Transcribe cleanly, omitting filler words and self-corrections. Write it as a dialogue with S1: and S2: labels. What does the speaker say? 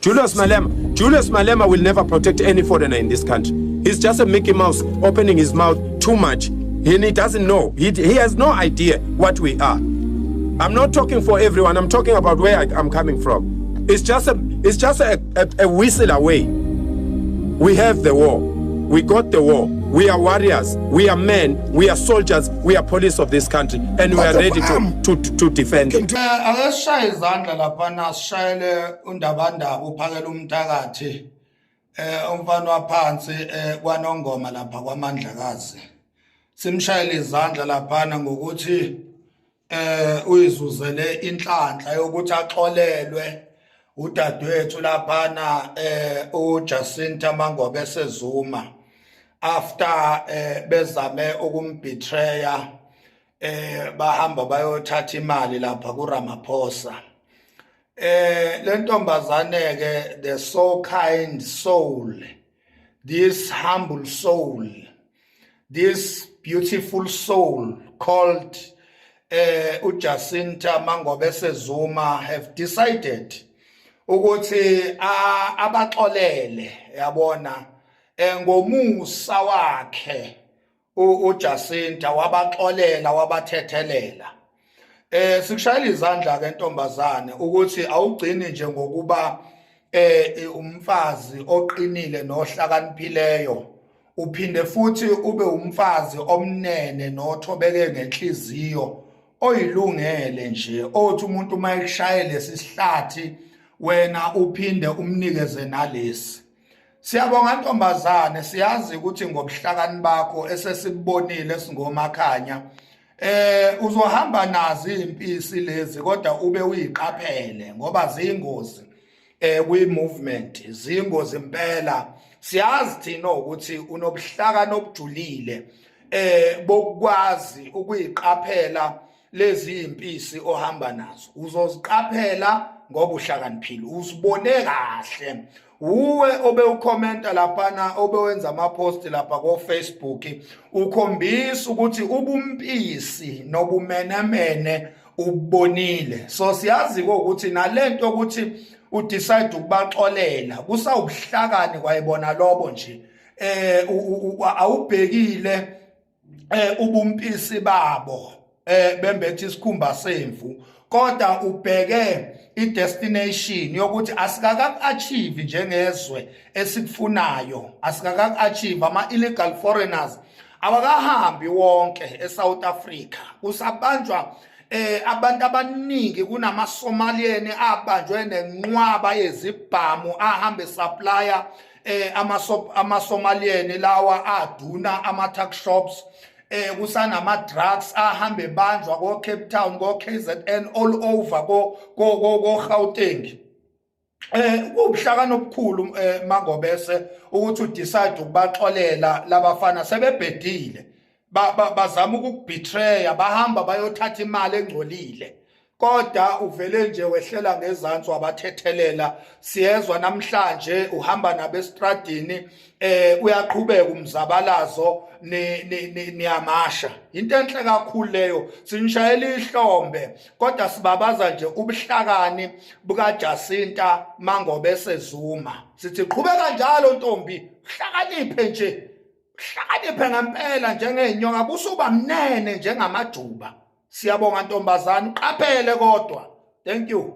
S1: Julius Malema will never protect any foreigner in this country. He's just a Mickey Mouse opening his mouth too much. And he doesn't know. He has no idea what we are. I'm not talking for everyone. I'm talking about where I'm coming from. It's just a whistle away. We have the war. We got the war. We are warriors. We are men. We are soldiers. We are police of this country, and we are ready to defend it.
S2: Akashaye izandla laphana sishayele undabandaba uphakela umthakathi umfana waphansi kwaNongoma lapha kwaMandlakazi. Simshayele izandla laphana ngokuthi uyizuzele inhlanhla yokuthi axolelwe udadewethu laphana uJacinta Mangobe Sezuma after bezame ukumbetreya bahamba bayothatha imali lapha kuRamaphosa. Le ntombazane ke, the so kind soul, this humble soul, this beautiful soul called uJacinta Mangobe Sezuma have decided ukuthi abaxolele, yabona, ngomusa wakhe uJacinta wabaxolela wabathethelela. Sikushayela izandla ke ntombazane ukuthi awugcini nje ngokuba umfazi oqinile nohlakaniphileyo, uphinde futhi ube umfazi omnene nothobeke ngenhliziyo oyilungele nje, othi umuntu mayekushayele sisihlathi wena uphinde umnikeze nalesi. Siyabonga ntombazane, siyazi ukuthi ngobuhlakani bakho esesibonile singomakhanya uzohamba nazi impisi lezi, kodwa ube uyiqaphele ngoba ziyingozi kwi-movement, ziyingozi impela. Siyazi thina ukuthi unobuhlakani obujulile bokwazi ukuyiqaphela lezi impisi ohamba nazo. Uzoziqaphela ngoba uhlakaniphile, uzibone kahle. Uwe obe ukhomenta laphana, obe wenza ama-post lapha ko-Facebook, ukhombisa ukuthi ubumpisi nobumenemene ubonile. So siyazi ukuthi nalento ukuthi udecide ukubaxolela kusawubuhlakani kwayibona lobo nje. Awubhekile ubumpisi babo bembethe isikhumba semvu, kodwa ubheke i-destination yokuthi asikaka-achieve njengezwe esikufunayo, asikaka-achieve. Ama-illegal foreigners awakahambi wonke eSouth Africa, kusabanjwa abantu abaningi. Kunama-Somalian abanjwe nenqwaba yezibhamu ahambe supplier ama-Somalian lawa aduna ama-tuck shops. Kusanama-drugs ahambe banjwa ko-Cape Town, ko-KZN, all over ko-Gauteng. Kubuhlakani obukhulu Mangobese ukuthi udecide ukubaxolela labafana sebebhedile, bazama ukukubetreya, bahamba bayothatha imali engcolile, kodwa uvele nje wehlela ngezantsi wabathethelela. Siyezwa namhlanje uhamba nabestradini, uyaqhubeka umzabalazo niyamasha. Into enhle kakhulu leyo, sinishayela ihlombe, kodwa sibabaza nje ubuhlakani bukaJacinta Mangobe Sezuma. Sithi qhubeka njalo ntombi, hlakaniphe nje, hlakaniphe ngempela njengeenyoka, busuba mnene njengamajuba. Siyabonga ntombazane, uqaphele kodwa. Thank you.